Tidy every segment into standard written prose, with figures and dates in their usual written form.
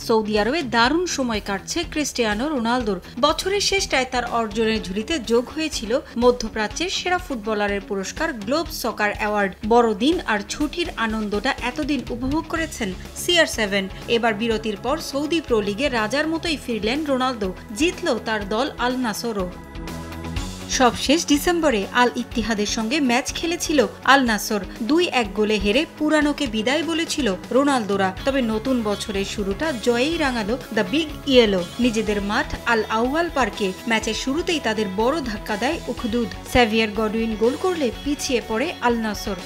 Saudi আরবে দারুণ সময় কাটছে ক্রিস্টিয়ানো রোনালদোর। বছরের শেষটায় তার অর্জনের ঝুলিতে যোগ হয়েছিল মধ্যপ্রাচ্যের সেরা ফুটবলারের পুরস্কার গ্লোব সকার অ্যাওয়ার্ড। বড়দিন আর ছুটির আনন্দটা এতদিন উপভোগ করেছেন CR7। এবার বিরতির পর সৌদি প্রো লিগে রাজার মতোই ফিরলেন রোনালদো। জিতল তার দল আল নাসরও। সবশেষ ডিসেম্বরে আল ইত্তিহাদের সঙ্গে ম্যাচ খেলেছিল আল নাসর। 2-1 গোলে হেরে পুরানোকে বিদায় বলেছিল রোনালদোরা। তবে নতুন বছরের শুরুটা জয়েই রাঙালো দ্য বিগ ইয়েলো। নিজেদের মাঠ আল আউয়াল পার্কে ম্যাচের শুরুতেই তাদের বড় ধাক্কা দেয় উখদুদ। সেভিয়ার গডউইন গোল করলে পিছিয়ে পড়ে আল নাসর।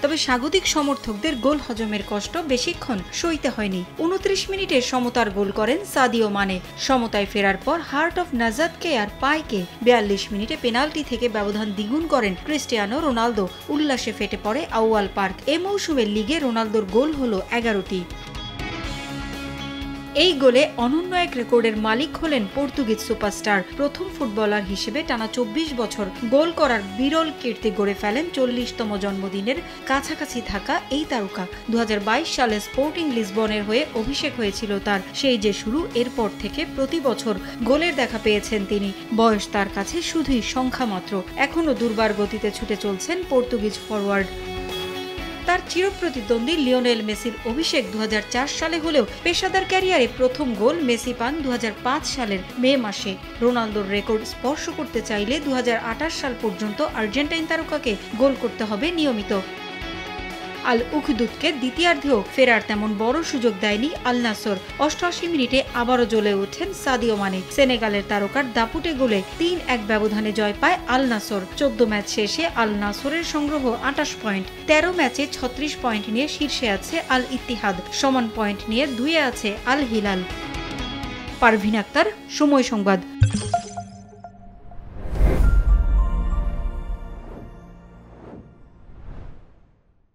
তবে স্বাগতিক সমর্থকদের গোল হজমের কষ্ট বেশিক্ষণ সইতে হয়নি। 29 মিনিটে সমতার গোল করেন সাদিও মানে। সমতায় ফেরার পর হার্ট অফ নাজাতকে আর পায়কে 42 মিনিটে পেনাল্টি থেকে ব্যবধান দ্বিগুণ করেন ক্রিস্টিয়ানো রোনালদো। উল্লাসে ফেটে পড়ে আউয়াল পার্ক। এ মৌসুমে লিগে রোনালদোর গোল হলো 11টি। এই গোলে অনন্য এক রেকর্ডের মালিক হলেন পর্তুগিজ সুপারস্টার। প্রথম ফুটবলার হিসেবে টানা 24 বছর গোল করার বিরল কীর্তি গড়ে ফেলেন 40তম জন্মদিনের কাছাকাছি থাকা এই তারকা। 2022 সালে স্পোর্টিং লিসবনের হয়ে অভিষেক হয়েছিল তার। সেই যে শুরু, এরপর থেকে প্রতি বছর গোলের দেখা পেয়েছেন তিনি। বয়স তার কাছে শুধুই সংখ্যা মাত্র। এখনও দুর্বার গতিতে ছুটে চলছেন পর্তুগিজ ফরওয়ার্ড। তার চিরপ্রতিদ্বন্দ্বী লিওনেল মেসির অভিষেক 2004 সালে হলেও পেশাদার ক্যারিয়ারে প্রথম গোল মেসি পান 2005 সালের মে মাসে। রোনালদোর রেকর্ড স্পর্শ করতে চাইলে 2028 সাল পর্যন্ত আর্জেন্টাইন তারকাকে গোল করতে হবে নিয়মিত। আল উখদুদকে দ্বিতীয়ার্ধেও ফেরার তেমন বড় সুযোগ দেয়নি আল নাসর। 88 মিনিটে আবারও জ্বলে ওঠেন সাদিও মানে। সেনেগালের তারকার দাপুটে গোলে 3-1 ব্যবধানে জয় পায় আল নাসর। 14 ম্যাচ শেষে আল নাসরের সংগ্রহ 28 পয়েন্ট। 13 ম্যাচে 36 পয়েন্ট নিয়ে শীর্ষে আছে আল ইত্তিহাদ। সমান পয়েন্ট নিয়ে 2-এ আছে আল হিলাল। পারভিন আক্তার, সময় সংবাদ।